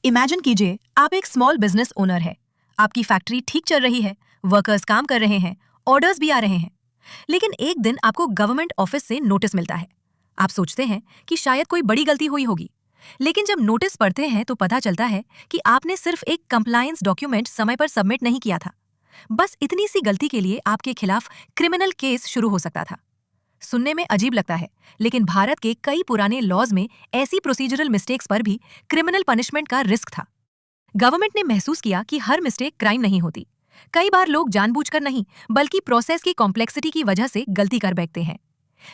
Imagine कीजिए आप एक स्मॉल बिजनेस ओनर है। आपकी फैक्ट्री ठीक चल रही है, वर्कर्स काम कर रहे हैं, ऑर्डर्स भी आ रहे हैं। लेकिन एक दिन आपको गवर्नमेंट ऑफिस से नोटिस मिलता है। आप सोचते हैं कि शायद कोई बड़ी गलती हुई होगी। लेकिन जब नोटिस पढ़ते हैं तो पता चलता है कि आपने सिर्फ एक कंप्लायंस डॉक्यूमेंट समय पर सबमिट नहीं किया था। बस इतनी सी गलती के लिए आपके खिलाफ क्रिमिनल केस शुरू हो सकता था। सुनने में अजीब लगता है, लेकिन भारत के कई पुराने लॉज में ऐसी प्रोसीजरल मिस्टेक्स पर भी क्रिमिनल पनिशमेंट का रिस्क था। गवर्नमेंट ने महसूस किया कि हर मिस्टेक क्राइम नहीं होती। कई बार लोग जानबूझकर नहीं, बल्कि प्रोसेस की कॉम्प्लेक्सिटी की वजह से गलती कर बैठते हैं।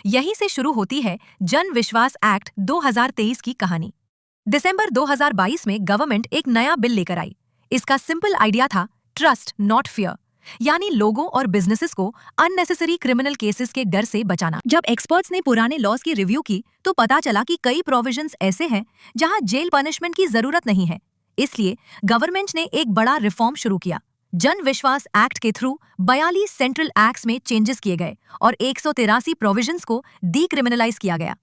यहीं से शुरू होती है जन विश्वास एक्ट 2023 की कहानी। दिसंबर 2022 में गवर्नमेंट एक नया बिल लेकर आई। इसका सिंपल आइडिया था ट्रस्ट नॉट फियर, यानी लोगों और बिजनेसेस को अननेसेसरी क्रिमिनल केसेस के डर से बचाना। जब एक्सपर्ट्स ने पुराने लॉज की रिव्यू की तो पता चला कि कई प्रोविजंस ऐसे हैं जहां जेल पनिशमेंट की जरूरत नहीं है। इसलिए गवर्नमेंट ने एक बड़ा रिफॉर्म शुरू किया। जन विश्वास एक्ट के थ्रू 42 सेंट्रल एक्ट्स में चेंजेस किए गए और 183 प्रोविजंस को डीक्रिमिनलाइज किया गया।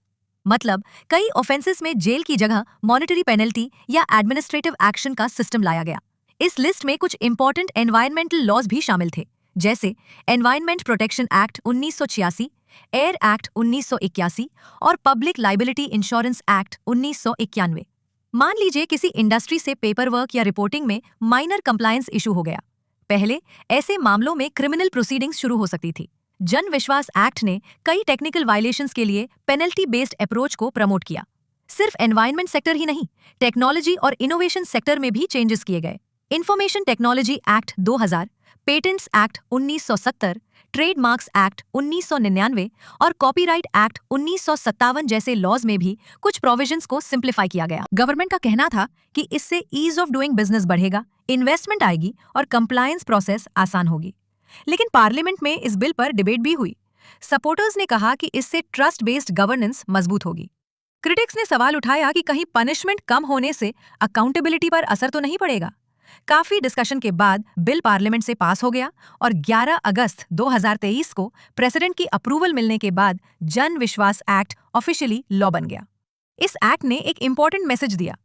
मतलब कई ऑफेंसेस में जेल की जगह मॉनेटरी पेनल्टी या एडमिनिस्ट्रेटिव एक्शन का सिस्टम लाया गया। इस लिस्ट में कुछ इंपॉर्टेंट एनवायरमेंटल लॉज भी शामिल थे, जैसे environment protection act 1986, air act 1981 और पब्लिक लाइबिलिटी इंश्योरेंस एक्ट 1991। मान लीजिए किसी इंडस्ट्री से पेपर वर्क या रिपोर्टिंग में माइनर कंप्लायंस इशू हो गया। पहले ऐसे मामलों में क्रिमिनल प्रोसीडिंग्स शुरू हो सकती थी। जन विश्वास एक्ट ने कई टेक्निकल वायलेशंस के लिए पेनल्टी बेस्ड अप्रोच को प्रमोट किया। सिर्फ एनवायरमेंट सेक्टर ही नहीं, टेक्नोलॉजी और इनोवेशन सेक्टर में भी चेंजेस किए गए। Information technology act 2000, patents act 1970, trademarks act 1999 और कॉपीराइट एक्ट 1957 जैसे लॉज में भी कुछ प्रोविजंस को सिंप्लीफाई किया गया। गवर्नमेंट का कहना था कि इससे ईज ऑफ डूइंग बिजनेस बढ़ेगा, इन्वेस्टमेंट आएगी और कंप्लायंस प्रोसेस आसान होगी। लेकिन पार्लियामेंट में इस बिल पर डिबेट भी हुई। सपोर्टर्स ने कहा कि इससे ट्रस्ट बेस्ड गवर्नेंस मजबूत होगी। क्रिटिक्स ने सवाल उठाया कि कहीं पनिशमेंट कम होने से अकाउंटेबिलिटी पर असर तो नहीं पड़ेगा। काफी डिस्कशन के बाद बिल पार्लियामेंट से पास हो गया और 11 अगस्त 2023 को प्रेसिडेंट की अप्रूवल मिलने के बाद जन विश्वास एक्ट ऑफिशियली लॉ बन गया। इस एक्ट ने एक इंपॉर्टेंट मैसेज दिया।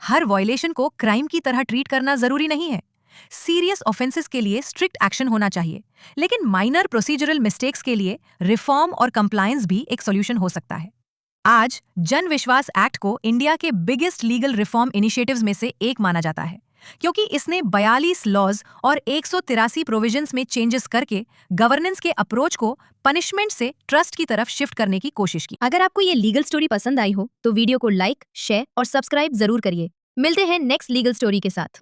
हर वायलेशन को क्राइम की तरह ट्रीट करना जरूरी नहीं है। सीरियस ऑफेंसेस के लिए स्ट्रिक्ट एक्शन होना चाहिए, लेकिन माइनर प्रोसीजरल मिस्टेक्स के लिए रिफॉर्म और कंप्लायंस भी एक सोल्यूशन हो सकता है। आज जन विश्वास एक्ट को इंडिया के बिगेस्ट लीगल रिफॉर्म इनिशिएटिव्स में से एक माना जाता है, क्योंकि इसने 42 लॉज और 183 प्रोविजंस में चेंजेस करके गवर्नेंस के अप्रोच को पनिशमेंट से ट्रस्ट की तरफ शिफ्ट करने की कोशिश की। अगर आपको ये लीगल स्टोरी पसंद आई हो तो वीडियो को लाइक, शेयर और सब्सक्राइब जरूर करिए। मिलते हैं नेक्स्ट लीगल स्टोरी के साथ।